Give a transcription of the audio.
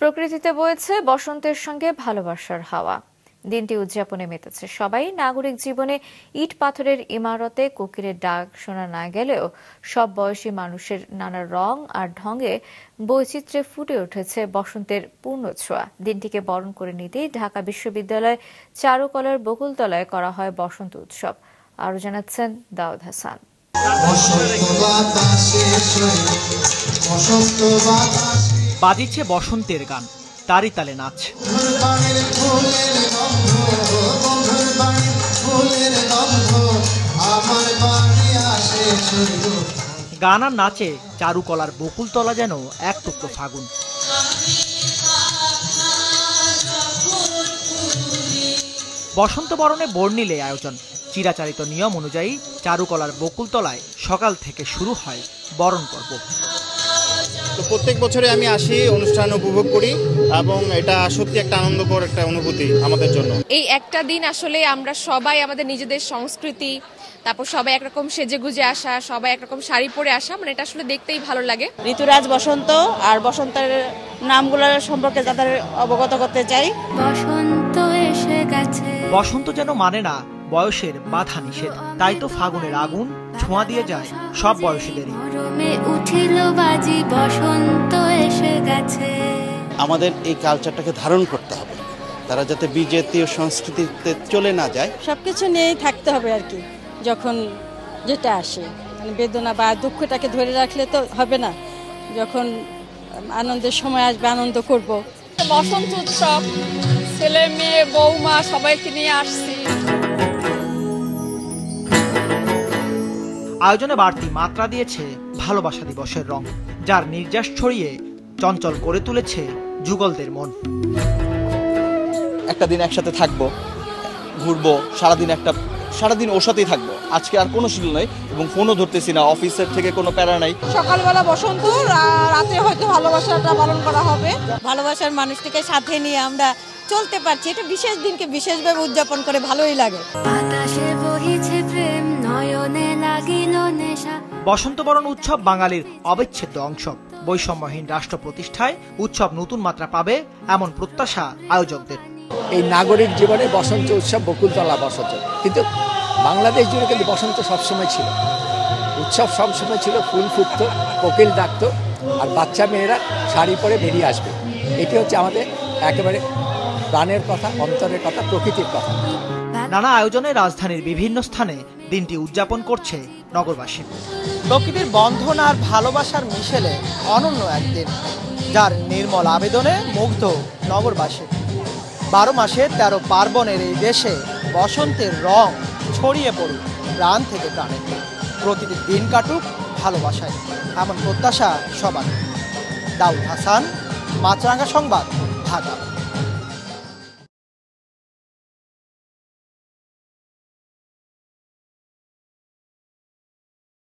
প্রকৃতিতে বইছে বসন্তের সঙ্গে ভালোবাসার হাওয়া। দিনটি উদযাপনে মেতেছে সবাই। নাগরিক জীবনে ইট পাথরের ইমারতে কোকিলের ডাক শোনা না গেলেও সব বয়সী মানুষের নানা রং আর ঢঙে বৈচিত্র্যে ফুটে উঠেছে বসন্তের পূর্ণ ছোঁয়া। দিনটিকে বরণ করে নিতেই ঢাকা বিশ্ববিদ্যালয় চারুকলার বকুলতলায় করা হয় বসন্ত উৎসব। আরো জানাচ্ছেন দাউদ হাসান। বাজিছে বসন্তের গান, তারি তালে নাচ। গান আর নাচে চারুকলার বকুলতলা যেন এক টুকরো ফাগুন। বসন্ত বরণে বর্ণিলে আয়োজন। চিরাচারিত নিয়ম অনুযায়ী চারুকলার বকুলতলায় সকাল থেকে শুরু হয় বরণ পর্ব। তো প্রত্যেক বছরে আমি আসি, অনুষ্ঠান উপভোগ করি এবং এটা সত্যি একটা আনন্দকর একটা অনুভূতি আমাদের জন্য। এই একটা দিন আসলে আমরা সবাই আমাদের নিজেদের সংস্কৃতি, তারপর সবাই একরকম সেজেগুজে আসা, সবাই একরকম শাড়ি পরে আসা, মানে এটা আসলে দেখতেই ভালো লাগে। ঋতুরাজ বসন্ত আর বসন্তের নামগুলোর সম্পর্কে তাদের অবগত করতে চাই। বসন্ত এসে গেছে। বসন্ত যেন মানে না বয়সের বাধা নিষেধ, তাই তো ফাগুনের আগুন ছোঁয়া দিয়ে যায় সব বয়সীদেরই। উঠিল বাজি, বসন্ত এসে গেছে। আমাদের এই কালচারটাকে ধারণ করতে হবে, তারা যাতে বিজাতীয় সংস্কৃতিতে চলে না যায়। সবকিছু নিয়েই থাকতে হবে আর কি। যখন যেটা আসে, মানে বেদনা বা দুঃখটাকে ধরে রাখলে তো হবে না। যখন আনন্দের সময় আসবে আনন্দ করব। বসন্ত উৎসব, ছেলে মেয়ে বৌমা সবাইকে নিয়ে আসছি। আয়োজনে বাড়তি মাত্রা দিয়েছে ভালোবাসা দিবসের রং, যার নির্যাস ছড়িয়ে চঞ্চল করে তুলেছে যুগলদের মন। একটা দিন একসাথে থাকবো, ঘুরবো, সারাদিন ওর সাথেই থাকবো। আজকে আর কোনো শিডিউল নাই এবং ফোনও ধরতেছি না, অফিসের থেকে কোনো প্যারা নাই। সকালবেলা বসন্ত, রাতে হয়তো ভালোবাসাটা পালন করা হবে। ভালোবাসার মানুষটিকে সাথে নিয়ে আমরা চলতে পারছি, এটা বিশেষ দিনকে বিশেষভাবে উদযাপন করে ভালোই লাগে। বাতাসে বহিছে প্রেম, নয়নে লাগিল নেশা। বসন্ত বরণ উৎসব বাঙালির অবিচ্ছেদ্য অংশ। বৈষম্যহীন রাষ্ট্র প্রতিষ্ঠায় উৎসব নতুন মাত্রা পাবে এমন প্রত্যাশা আয়োজকদের। এই নাগরিক জীবনে বসন্ত উৎসব, বকুলতলা বসন্ত, কিন্তু বাংলাদেশ জুড়ে কিন্তু বসন্ত সবসময় ছিল, উৎসব সবসময় ছিল। ফুল ফুটতো, কোকিল ডাকতো, আর বাচ্চা মেয়েরা শাড়ি পরে বেরিয়ে আসবে। এটি হচ্ছে আমাদের একেবারে প্রাণের কথা, অন্তরের কথা, প্রকৃতির কথা। নানা আয়োজনে রাজধানীর বিভিন্ন স্থানে দিনটি উদযাপন করছে নগরবাসী। প্রকৃতির বন্ধন আর ভালোবাসার মিশেলে অনন্য একদিন, যার নির্মল আবেদনে মুগ্ধ নগরবাসী। 12 মাসে 13 পার্বণের এই দেশে বসন্তের রং ছড়িয়ে পড়ুক প্রাণ থেকে প্রাণে। প্রতিটি দিন কাটুক ভালোবাসায়, এমন প্রত্যাশা সবার। দাউদ হাসান, মাছরাঙ্গা সংবাদ, ঢাকা।